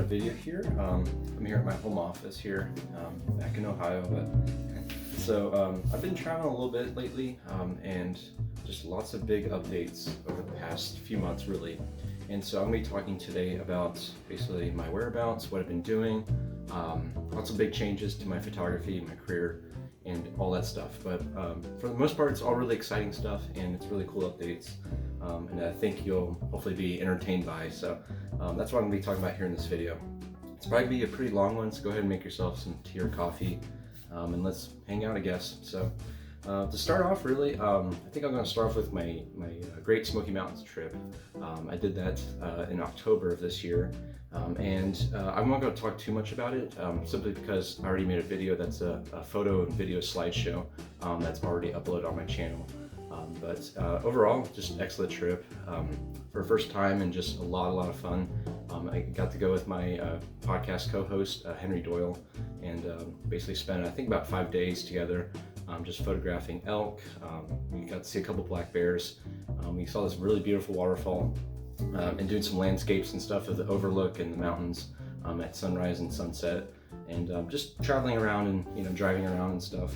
video here. I'm here at my home office here, back in Ohio. I've been traveling a little bit lately, and just lots of big updates over the past few months, really. And so I'm going to be talking today about basically my whereabouts, what I've been doing, lots of big changes to my photography, my career, and all that stuff. But for the most part, it's all really exciting stuff, and it's really cool updates. And I think you'll hopefully be entertained by. So that's what I'm going to be talking about here in this video. It's probably going to be a pretty long one, so go ahead and make yourself some tea or coffee, and let's hang out, I guess. So to start off, really, I think I'm going to start off with my Great Smoky Mountains trip. I did that in October of this year, and I'm not going to talk too much about it, simply because I already made a video that's a photo and video slideshow that's already uploaded on my channel. But overall, just excellent trip for the first time, and just a lot of fun. I got to go with my podcast co-host Henry Doyle, and basically spent, I think, about 5 days together, just photographing elk. We got to see a couple black bears. We saw this really beautiful waterfall, and doing some landscapes and stuff of the overlook and the mountains at sunrise and sunset, and just traveling around and driving around and stuff.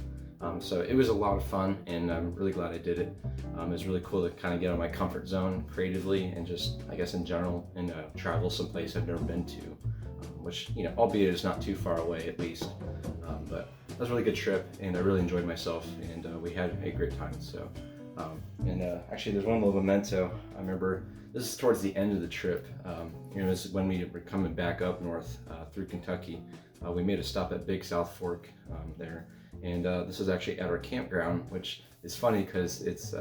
So it was a lot of fun, and I'm really glad I did it. It was really cool to kind of get out of my comfort zone creatively, and just, I guess, in general, and travel someplace I've never been to, which, albeit is not too far away, at least. But that was a really good trip, and I really enjoyed myself, and we had a great time. So, actually, there's one little memento. I remember this is towards the end of the trip. This is when we were coming back up north through Kentucky. We made a stop at Big South Fork there. And this is actually at our campground, which is funny because it's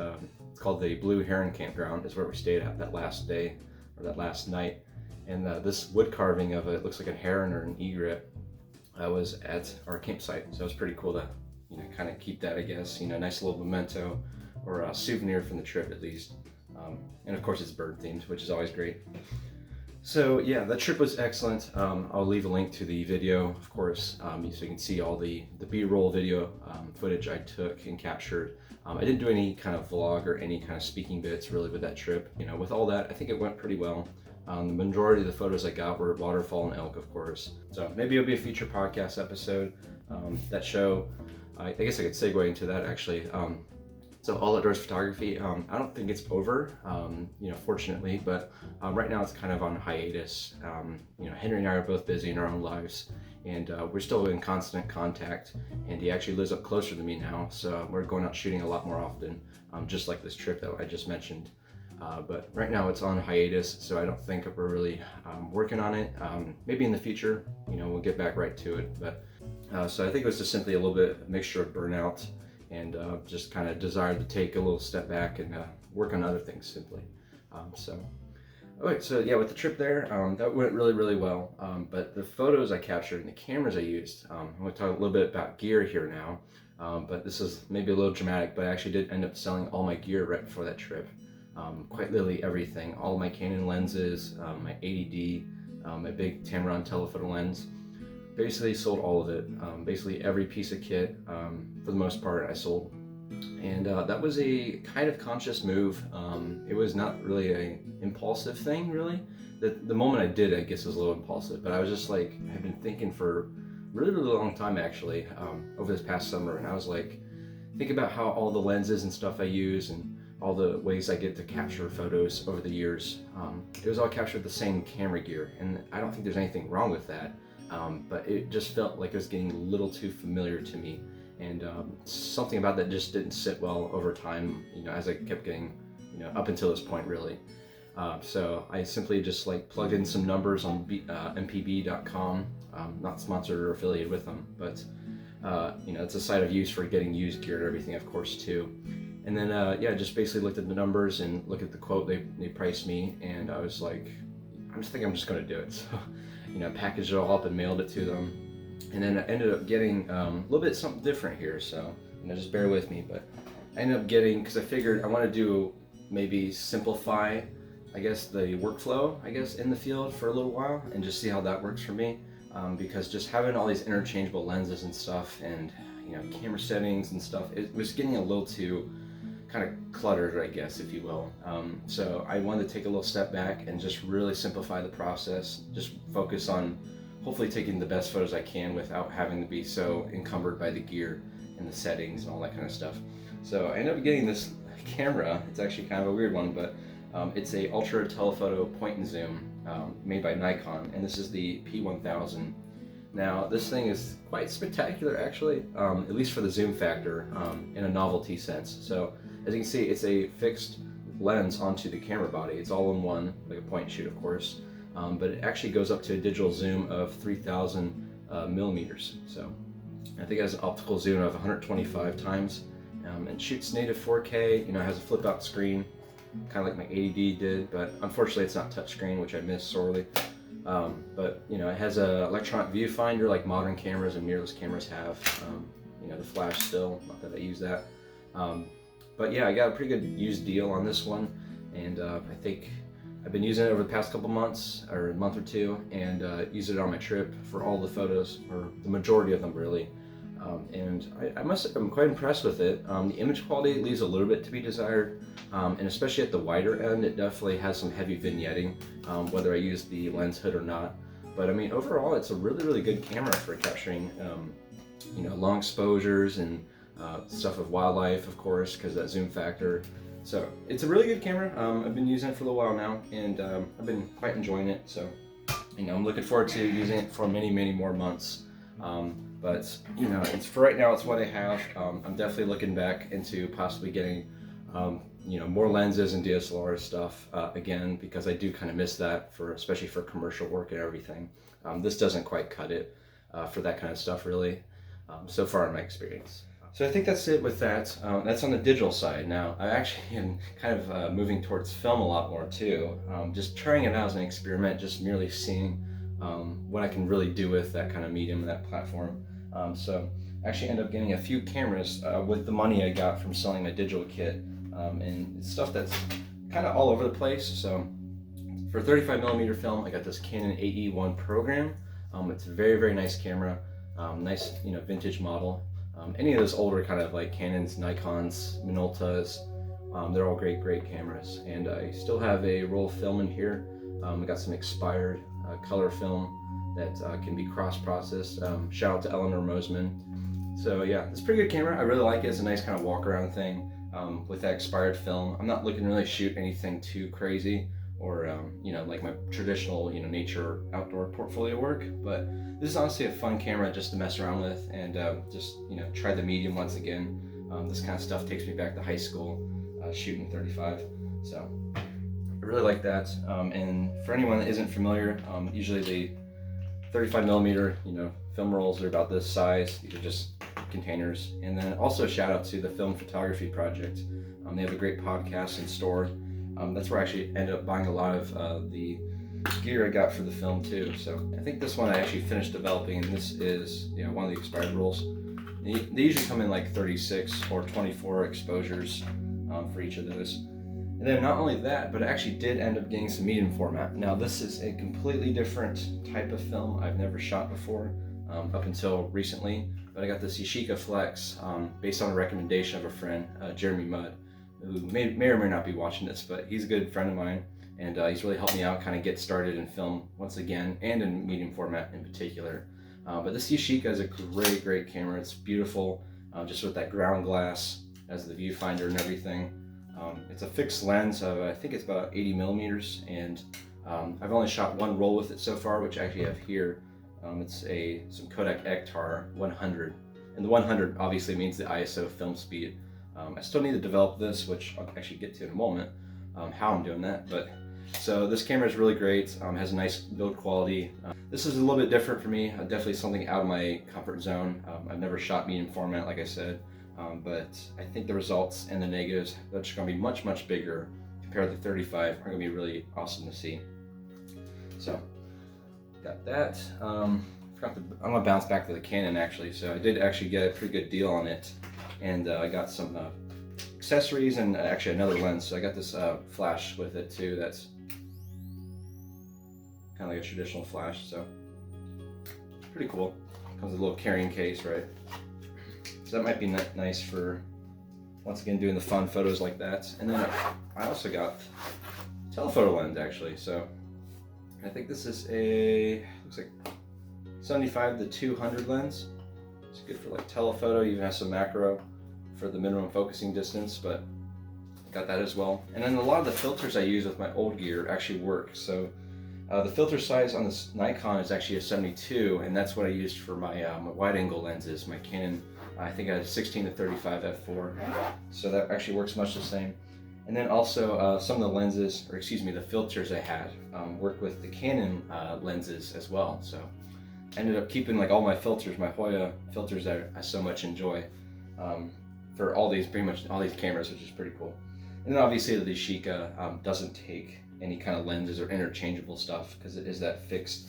called the Blue Heron Campground. Is where we stayed at that last day, or that last night. And this wood carving of it looks like a heron or an egret was at our campsite. So it was pretty cool to kind of keep that, I guess, nice little memento or a souvenir from the trip, at least. And of course it's bird themed, which is always great. So yeah, that trip was excellent. I'll leave a link to the video, of course, so you can see all the B-roll video footage I took and captured. I didn't do any kind of vlog or any kind of speaking bits really with that trip. With all that, I think it went pretty well. The majority of the photos I got were waterfall and elk, of course. So maybe it'll be a future podcast episode. That show, I guess I could segue into that, actually. So all outdoors photography, I don't think it's over, fortunately, but right now it's kind of on hiatus. Henry and I are both busy in our own lives, and we're still in constant contact, and he actually lives up closer to me now, so we're going out shooting a lot more often, just like this trip that I just mentioned. But right now it's on hiatus, so I don't think we're really working on it. Maybe in the future, we'll get back right to it. But so I think it was just simply a little bit mixture of burnout and just kind of desire to take a little step back and work on other things, simply. So yeah, with the trip there, that went really well. But the photos I captured and the cameras I used, I'm going to talk a little bit about gear here now. But this is maybe a little dramatic, but I actually did end up selling all my gear right before that trip. Quite literally everything, all my Canon lenses, my 80D, my big Tamron telephoto lens. Basically sold all of it. Basically every piece of kit, for the most part, I sold. And that was a kind of conscious move. It was not really an impulsive thing, really. The moment I did it, I guess, was a little impulsive, but I was just like, I've been thinking for a really long time, actually, over this past summer. And I was like, think about how all the lenses and stuff I use and all the ways I get to capture photos over the years. It was all captured with the same camera gear, and I don't think there's anything wrong with that. But it just felt like it was getting a little too familiar to me, and something about that just didn't sit well over time, as I kept getting, up until this point, really. So I simply just plugged in some numbers on mpb.com, not sponsored or affiliated with them, but it's a site I've used for getting used gear and everything, of course, too. And then just basically looked at the numbers and looked at the quote they priced me, and I was like, I'm just going to do it. So, packaged it all up and mailed it to them. And then I ended up getting a little bit something different here, so just bear with me. But I ended up getting, because I figured I want to do, maybe simplify, I guess, the workflow, in the field for a little while, and just see how that works for me. Because just having all these interchangeable lenses and stuff, and camera settings and stuff, it was getting a little too kind of cluttered, I guess, if you will. So I wanted to take a little step back and just really simplify the process, just focus on hopefully taking the best photos I can without having to be so encumbered by the gear and the settings and all that kind of stuff. So I ended up getting this camera. It's actually kind of a weird one, but it's a ultra telephoto point and zoom made by Nikon, and this is the P1000. Now this thing is quite spectacular actually, at least for the zoom factor, in a novelty sense. So as you can see, it's a fixed lens onto the camera body. It's all in one, like a point and shoot of course, but it actually goes up to a digital zoom of 3000 millimeters. So I think it has an optical zoom of 125 times, and shoots native 4K, you know, it has a flip out screen, kind of like my 80D did, but unfortunately it's not touchscreen, which I miss sorely. But you know, it has a electronic viewfinder like modern cameras and mirrorless cameras have. You know, the flash still, not that I use that. But yeah, I got a pretty good used deal on this one, and I think I've been using it over the past couple months, or a month or two, and used it on my trip for all the photos, or the majority of them really. And I must say I'm quite impressed with it. The image quality leaves a little bit to be desired, and especially at the wider end, it definitely has some heavy vignetting, whether I use the lens hood or not. But I mean, overall, it's a really good camera for capturing, you know, long exposures and stuff of wildlife, of course, because that zoom factor. So it's a really good camera. I've been using it for a little while now, and I've been quite enjoying it. So, you know, I'm looking forward to using it for many more months. But you know, it's for right now, it's what I have. I'm definitely looking back into possibly getting, you know, more lenses and DSLR stuff again, because I do kind of miss that, for especially for commercial work and everything. This doesn't quite cut it for that kind of stuff, really, so far in my experience. So I think that's it with that. That's on the digital side. Now I actually am kind of moving towards film a lot more too. Just trying it out as an experiment, just merely seeing what I can really do with that kind of medium and that platform. So I actually ended up getting a few cameras with the money I got from selling my digital kit, and it's stuff that's kind of all over the place. So for 35mm film, I got this Canon AE1 program. It's a very nice camera, nice, you know, vintage model. Any of those older kind of like Canons, Nikons, Minoltas, they're all great cameras. And I still have a roll of film in here. I got some expired color film that can be cross-processed. Shout out to Eleanor Mosman. So yeah, it's a pretty good camera. I really like it. It's a nice kind of walk-around thing with that expired film. I'm not looking to really shoot anything too crazy, or you know, like my traditional, you know, nature outdoor portfolio work. But this is honestly a fun camera just to mess around with, and just, you know, try the medium once again. This kind of stuff takes me back to high school, shooting 35. So I really like that. And for anyone that isn't familiar, usually the 35mm, you know, film rolls are about this size. These are just containers. And then also shout out to the Film Photography Project. They have a great podcast and store. That's where I actually ended up buying a lot of the gear I got for the film too. So I think this one I actually finished developing, and this is, you know, one of the expired rolls. They usually come in like 36 or 24 exposures for each of those. And then not only that, but I actually did end up getting some medium format. Now this is a completely different type of film I've never shot before, up until recently. But I got this Yashica-Flex based on a recommendation of a friend, Jeremy Mudd, who may or may not be watching this, but he's a good friend of mine, and he's really helped me out kind of get started in film once again, and in medium format in particular. But this Yashica is a great camera. It's beautiful, just with that ground glass as the viewfinder and everything. It's a fixed lens of, I think it's about 80mm, and I've only shot one roll with it so far, which I actually have here. It's some Kodak Ektar 100, and the 100 obviously means the ISO film speed. I still need to develop this, which I'll actually get to in a moment, how I'm doing that. But so this camera is really great, has a nice build quality. This is a little bit different for me, definitely something out of my comfort zone. I've never shot medium format, like I said. But I think the results and the negatives, that's going to be much bigger compared to 35, are going to be really awesome to see. So got that. I'm going to bounce back to the Canon actually. So I did actually get a pretty good deal on it, and I got some accessories and actually another lens. So I got this flash with it too. That's kind of like a traditional flash. So pretty cool. Comes with a little carrying case, right? So that might be nice for once again doing the fun photos like that. And then I also got telephoto lens actually. So I think this is a, looks like 75 to 200 lens. It's good for like telephoto, even has some macro for the minimum focusing distance, but got that as well. And then a lot of the filters I use with my old gear actually work. So the filter size on this Nikon is actually a 72, and that's what I used for my, my wide angle lenses, my Canon, I think I had 16 to 35 f4. So that actually works much the same. And then also some of the lenses, or excuse me, the filters I had work with the Canon lenses as well. So I ended up keeping like all my filters, my Hoya filters that I so much enjoy for all these, pretty much all these cameras, which is pretty cool. And then obviously the Yashica doesn't take any kind of lenses or interchangeable stuff because it is that fixed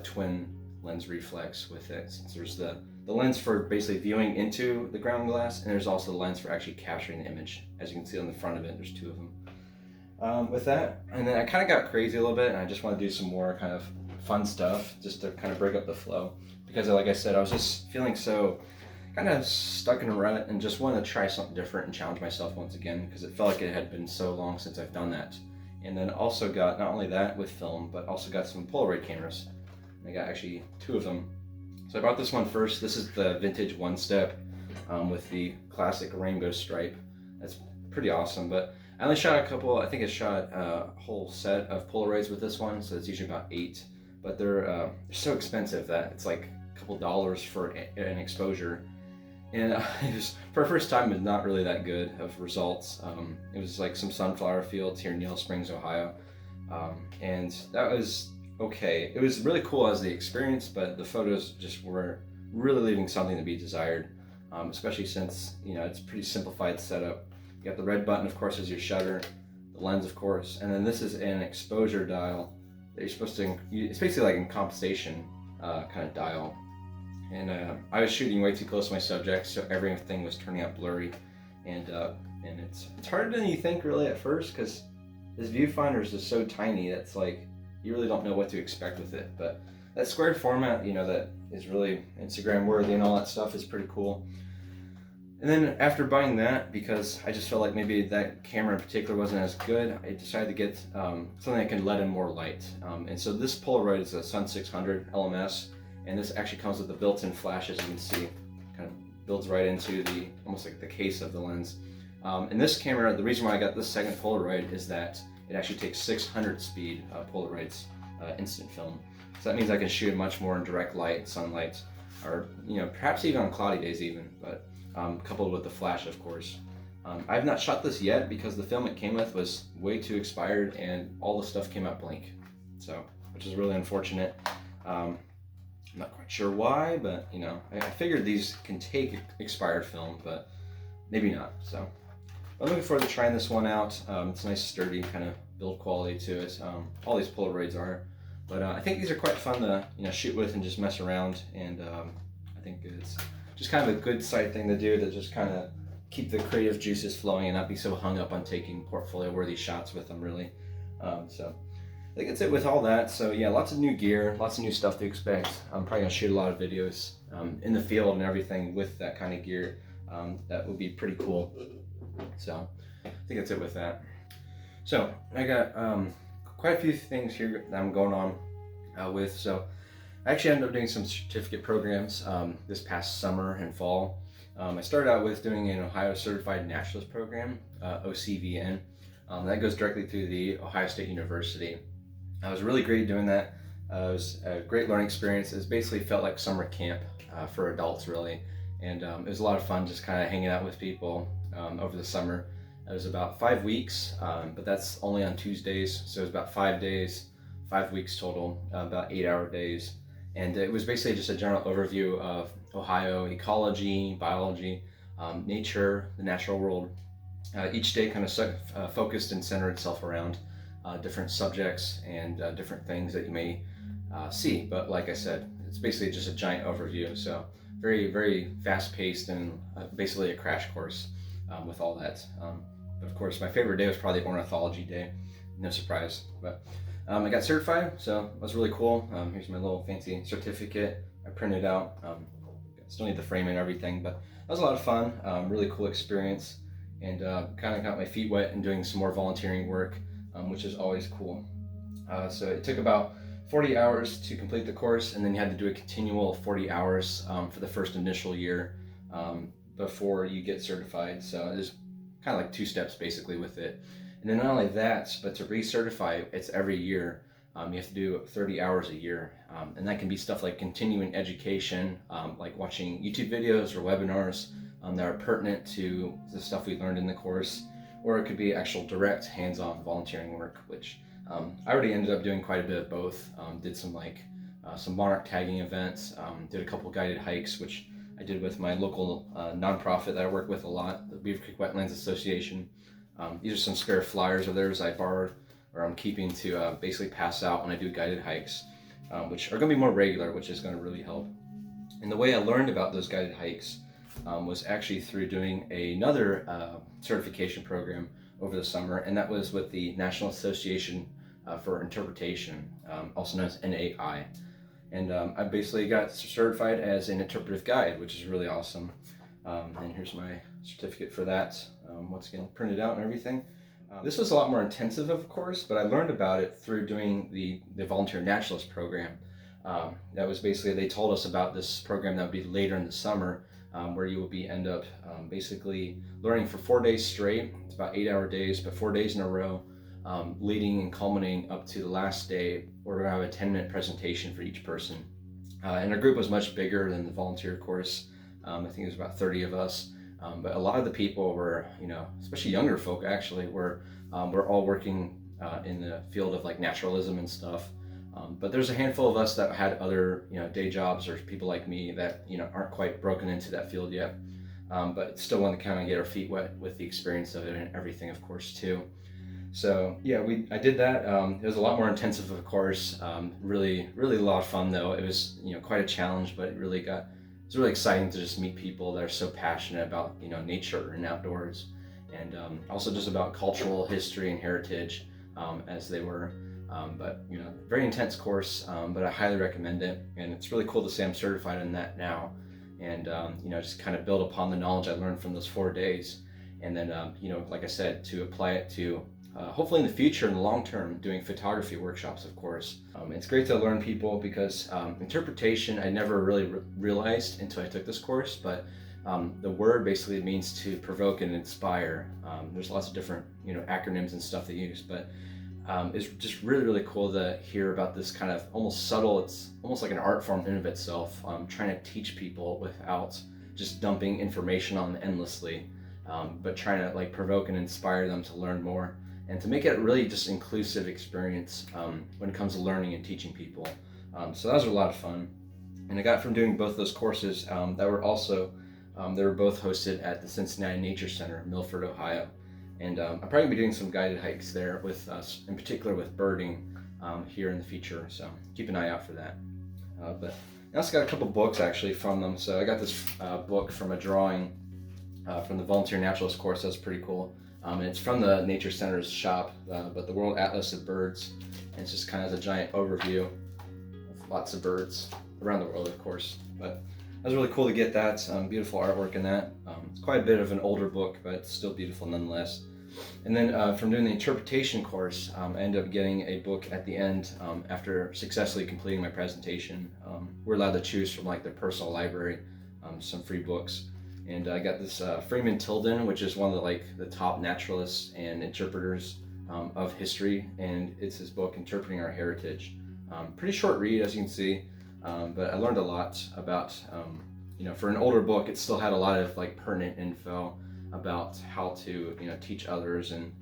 twin lens reflex with it. Since there's the lens for basically viewing into the ground glass, and there's also the lens for actually capturing the image. As you can see on the front of it, there's two of them. With that, and then I kind of got crazy a little bit, and I just want to do some more kind of fun stuff just to kind of break up the flow. Because like I said, I was just feeling so kind of stuck in a rut and just wanted to try something different and challenge myself once again, because it felt like it had been so long since I've done that. And then also got not only that with film, but also got some Polaroid cameras. I got actually two of them. So I bought this one first. This is the vintage One Step with the classic rainbow stripe. That's pretty awesome, but I only shot a couple. I think I shot a whole set of Polaroids with this one, so it's usually about 8. But they're so expensive that it's like a couple dollars for an exposure. And it was, for the first time, it's not really that good of results. It was like some sunflower fields here in Yellow Springs, Ohio. And that was okay. It was really cool as the experience, but the photos just were really leaving something to be desired, especially since, you know, it's a pretty simplified setup. You got the red button, of course, as your shutter, the lens, of course, and then this is an exposure dial that you're supposed to, it's basically like a compensation kind of dial. And I was shooting way too close to my subject, so everything was turning out blurry, and it's harder than you think really at first, because this viewfinder is just so tiny that's like you really don't know what to expect with it. But that square format, you know, that is really Instagram worthy and all that stuff is pretty cool. And then after buying that, because I just felt like maybe that camera in particular wasn't as good, I decided to get something that can let in more light. And so this Polaroid is a Sun 600 LMS. And this actually comes with a built-in flash, as you can see, kind of builds right into the, almost like the case of the lens. And this camera, the reason why I got this second Polaroid is that it actually takes 600 speed Polaroids instant film. So that means I can shoot much more in direct light, sunlight, or, you know, perhaps even on cloudy days even, but coupled with the flash, of course. I've not shot this yet because the film it came with was way too expired and all the stuff came out blank. So, which is really unfortunate. I'm not quite sure why, but you know, I figured these can take expired film, but maybe not. So I'm looking forward to trying this one out. It's a nice sturdy kind of build quality to it. All these Polaroids are, but I think these are quite fun to, you know, shoot with and just mess around. And I think it's just kind of a good side thing to do to just kind of keep the creative juices flowing and not be so hung up on taking portfolio worthy shots with them really. So I think that's it with all that. So yeah, lots of new gear, lots of new stuff to expect. I'm probably gonna shoot a lot of videos in the field and everything with that kind of gear. That would be pretty cool. So I think that's it with that. So I got quite a few things here that I'm going on with. So I actually ended up doing some certificate programs this past summer and fall. I started out with doing an Ohio Certified Naturalist program, OCVN. That goes directly through the Ohio State University. It was really great doing that. It was a great learning experience. It basically felt like summer camp for adults, really. And it was a lot of fun just kind of hanging out with people over the summer. It was about 5 weeks, but that's only on Tuesdays. So it was about 5 days, 5 weeks total, about 8-hour days. And it was basically just a general overview of Ohio ecology, biology, nature, the natural world. Each day kind of focused and centered itself around different subjects and different things that you may see. But like I said, it's basically just a giant overview. So very, very fast paced and basically a crash course with all that. But of course, my favorite day was probably ornithology day. No surprise. But I got certified, so it was really cool. Here's my little fancy certificate I printed out. Still need the frame and everything, but that was a lot of fun. Really cool experience. and kind of got my feet wet and doing some more volunteering work, which is always cool. So it took about 40 hours to complete the course, and then you had to do a continual 40 hours for the first initial year before you get certified. So there's kind of like 2 steps basically with it. And then not only that, but to recertify, it's every year. You have to do 30 hours a year. And that can be stuff like continuing education, like watching YouTube videos or webinars that are pertinent to the stuff we learned in the course, or it could be actual direct hands-on volunteering work, which I already ended up doing quite a bit of both. Did some some monarch tagging events, did a couple guided hikes, which I did with my local nonprofit that I work with a lot, the Beaver Creek Wetlands Association. These are some spare flyers of theirs I borrowed, or I'm keeping to basically pass out when I do guided hikes, which are going to be more regular, which is going to really help. And the way I learned about those guided hikes was actually through doing another certification program over the summer, and that was with the National Association for Interpretation, also known as NAI. And I basically got certified as an interpretive guide, which is really awesome. And here's my certificate for that, once again printed out and everything. This was a lot more intensive, of course, but I learned about it through doing the Volunteer Naturalist program. That was basically, they told us about this program that would be later in the summer, where you will end up basically learning for 4 days straight. It's about 8-hour days, but 4 days in a row, leading and culminating up to the last day, where we're going to have a 10-minute presentation for each person. And our group was much bigger than the volunteer course. I think it was about 30 of us. But a lot of the people were, especially younger folk actually, were all working in the field of like naturalism and stuff. But there's a handful of us that had other, day jobs, or people like me that, aren't quite broken into that field yet. But still want to kind of get our feet wet with the experience of it and everything, of course, too. So yeah, I did that. It was a lot more intensive, of course. Really, really a lot of fun though. It was, quite a challenge, but it's really exciting to just meet people that are so passionate about, nature and outdoors, and also just about cultural history and heritage, as they were. But very intense course, but I highly recommend it, and it's really cool to say I'm certified in that now, and just kind of build upon the knowledge I learned from those 4 days, and then like I said, to apply it to hopefully in the future, in the long term, doing photography workshops, of course. It's great to learn people, because interpretation I never really realized until I took this course, but the word basically means to provoke and inspire. There's lots of different acronyms and stuff they use, but it's just really, really cool to hear about this kind of almost subtle, it's almost like an art form in and of itself, trying to teach people without just dumping information on them endlessly, but trying to like provoke and inspire them to learn more, and to make it really just inclusive experience when it comes to learning and teaching people. So that was a lot of fun. And I got from doing both those courses that were also, they were both hosted at the Cincinnati Nature Center, Milford, Ohio. And I'm probably gonna be doing some guided hikes there with us, in particular with birding here in the future. So keep an eye out for that. But I also got a couple books actually from them. So I got this book from a drawing from the Volunteer Naturalist course. That's pretty cool. And it's from the Nature Center's shop, but the World Atlas of Birds. And it's just kind of a giant overview of lots of birds around the world, of course. But it was really cool to get that. Beautiful artwork in that. It's quite a bit of an older book, but it's still beautiful nonetheless. And then from doing the interpretation course, I ended up getting a book at the end after successfully completing my presentation. We're allowed to choose from like their personal library, some free books. And I got this Freeman Tilden, which is one of the top naturalists and interpreters of history, and it's his book, Interpreting Our Heritage. Pretty short read, as you can see, but I learned a lot about, for an older book, it still had a lot of pertinent info about how to, teach others, and,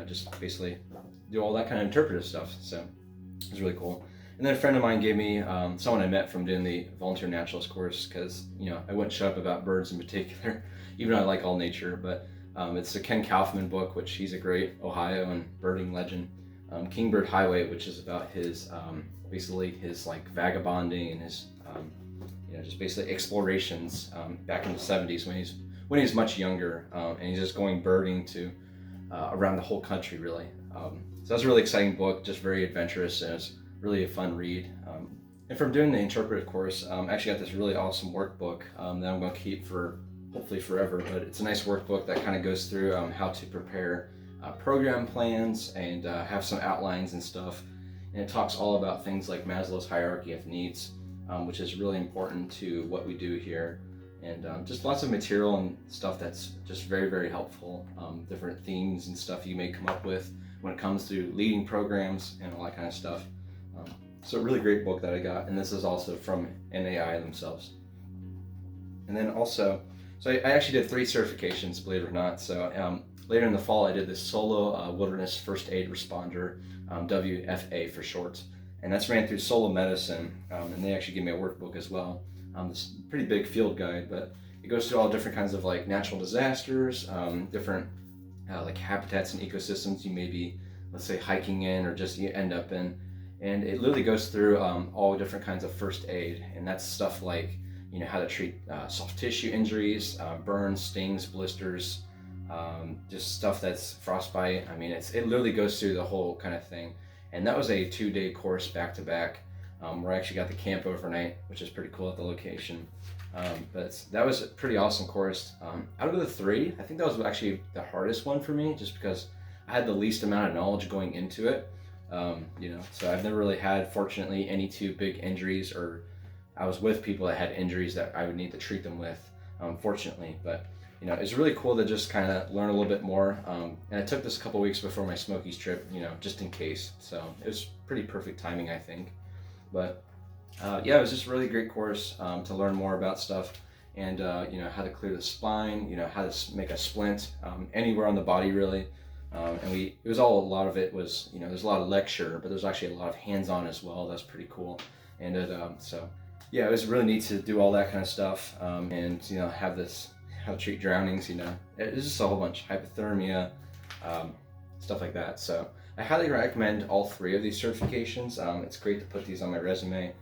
just basically do all that kind of interpretive stuff. So it was really cool. And then a friend of mine gave me someone I met from doing the Volunteer Naturalist course, because I wouldn't shut up about birds in particular, even though I like all nature. But it's a Ken Kaufman book, which he's a great Ohio and birding legend. Kingbird Highway, which is about his basically his vagabonding and his just basically explorations back in the 70s when he's much younger, and he's just going birding to around the whole country really. So that's a really exciting book, just very adventurous, and it's really a fun read. And from doing the interpretive course, I actually got this really awesome workbook that I'm going to keep for hopefully forever, but it's a nice workbook that kind of goes through how to prepare program plans and have some outlines and stuff. And it talks all about things like Maslow's hierarchy of needs, which is really important to what we do here. And just lots of material and stuff that's just very, very helpful. Different themes and stuff you may come up with when it comes to leading programs and all that kind of stuff. So a really great book that I got, and this is also from NAI themselves. And then also, so I actually did 3 certifications, believe it or not. So later in the fall, I did this Solo Wilderness First Aid Responder, WFA for short, and that's ran through Solo Medicine, and they actually gave me a workbook as well. This pretty big field guide, but it goes through all different kinds of like natural disasters, different like habitats and ecosystems you may be, let's say, hiking in or just you end up in. And it literally goes through all different kinds of first aid, and that's stuff like, you know, how to treat soft tissue injuries, burns, stings, blisters, just stuff that's frostbite. I mean, it literally goes through the whole kind of thing. And that was a 2-day course back to back, where I actually got to camp overnight, which is pretty cool at the location. But that was a pretty awesome course. Out of the 3, I think that was actually the hardest one for me, just because I had the least amount of knowledge going into it. You know, so I've never really had, fortunately, any too big injuries, or I was with people that had injuries that I would need to treat them with, fortunately. But, you know, it's really cool to just kind of learn a little bit more. And I took this a couple weeks before my Smokies trip, you know, just in case. So it was pretty perfect timing, I think. But yeah, it was just a really great course to learn more about stuff, and you know, how to clear the spine, you know, how to make a splint anywhere on the body, really. And a lot of it was, you know, there's a lot of lecture, but there's actually a lot of hands-on as well. That's pretty cool. And so yeah, it was really neat to do all that kind of stuff, and, you know, have this how to treat drownings, you know, it's just a whole bunch, hypothermia, stuff like that. So I highly recommend all 3 of these certifications. It's great to put these on my resume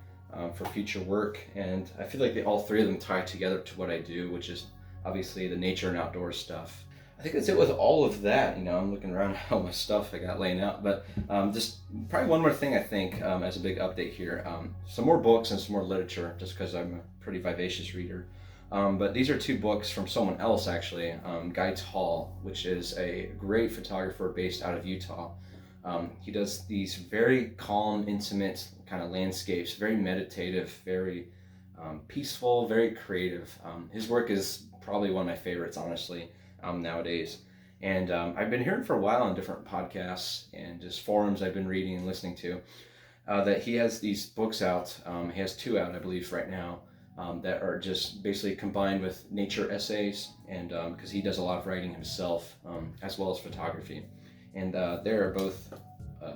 for future work, and I feel like all 3 of them tie together to what I do, which is obviously the nature and outdoors stuff. I think that's it with all of that. You know, I'm looking around at all my stuff I got laying out, but just probably one more thing, I think, as a big update here. Some more books and some more literature, just because I'm a pretty vivacious reader. But these are 2 books from someone else, actually. Guy Tal, which is a great photographer based out of Utah. He does these very calm, intimate kind of landscapes, very meditative, very peaceful, very creative. His work is probably one of my favorites, honestly, nowadays. And I've been hearing for a while on different podcasts and just forums I've been reading and listening to, that he has these books out. He has 2 out, I believe, right now, that are just basically combined with nature essays, and because he does a lot of writing himself, as well as photography. And they are both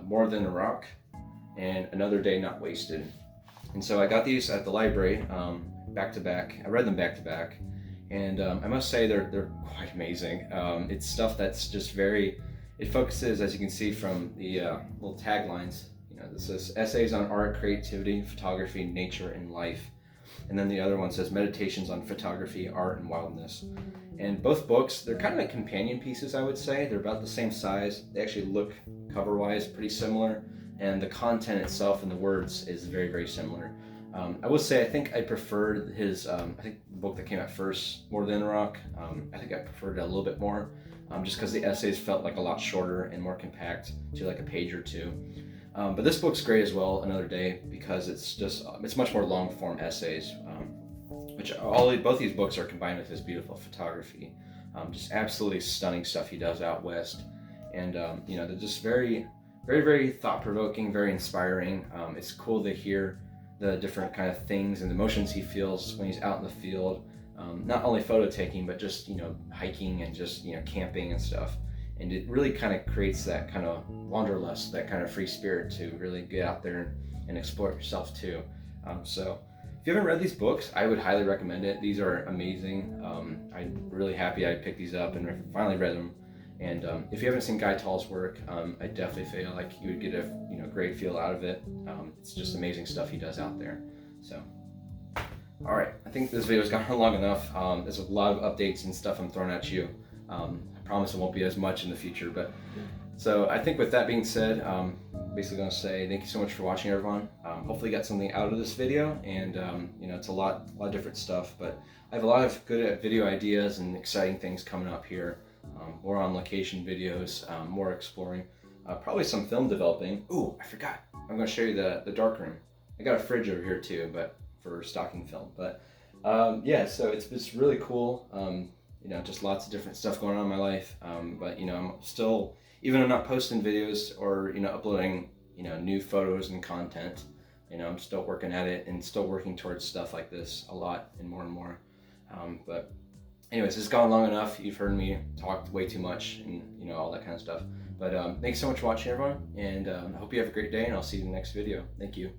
More Than a Rock and Another Day Not Wasted. And so I got these at the library back to back. I read them back to back, and I must say they're quite amazing. It's stuff that's just it focuses, as you can see from the little taglines, you know, this says essays on art, creativity, photography, nature, and life. And then the other one says meditations on photography, art, and wildness. And both books, they're kind of like companion pieces, I would say. They're about the same size. They actually look, cover-wise, pretty similar. And the content itself and the words is very, very similar. I would say I think I preferred his, I think the book that came out first, More Than a Rock, I think I preferred it a little bit more, just because the essays felt like a lot shorter and more compact to like a page or 2. But this book's great as well, Another Day, because it's much more long-form essays, which both these books are combined with his beautiful photography. Just absolutely stunning stuff he does out west. And, you know, they're just very, very, very thought-provoking, very inspiring. It's cool to hear the different kind of things and emotions he feels when he's out in the field, not only photo taking, but just, you know, hiking and just, you know, camping and stuff. And it really kind of creates that kind of wanderlust, that kind of free spirit to really get out there and explore it yourself too. So if you haven't read these books, I would highly recommend it. These are amazing. I'm really happy I picked these up and finally read them. And if you haven't seen Guy Tal's work, I definitely feel like you would get a great feel out of it. It's just amazing stuff he does out there. So, all right, I think this video's gone long enough. There's a lot of updates and stuff I'm throwing at you. I promise it won't be as much in the future, but So I think with that being said, basically going to say thank you so much for watching, everyone. Hopefully you got something out of this video, and you know, it's a lot of different stuff, but I have a lot of good video ideas and exciting things coming up here. More on location videos, more exploring, probably some film developing. Ooh, I forgot. I'm going to show you the dark room. I got a fridge over here too, but for stocking film. But yeah, so it's really cool. You know, just lots of different stuff going on in my life. But you know, I'm still, even though I'm not posting videos or, you know, uploading, you know, new photos and content, you know, I'm still working at it and still working towards stuff like this a lot and more. But anyways, this has gone long enough. You've heard me talk way too much and, you know, all that kind of stuff. But thanks so much for watching, everyone, and I hope you have a great day, and I'll see you in the next video. Thank you.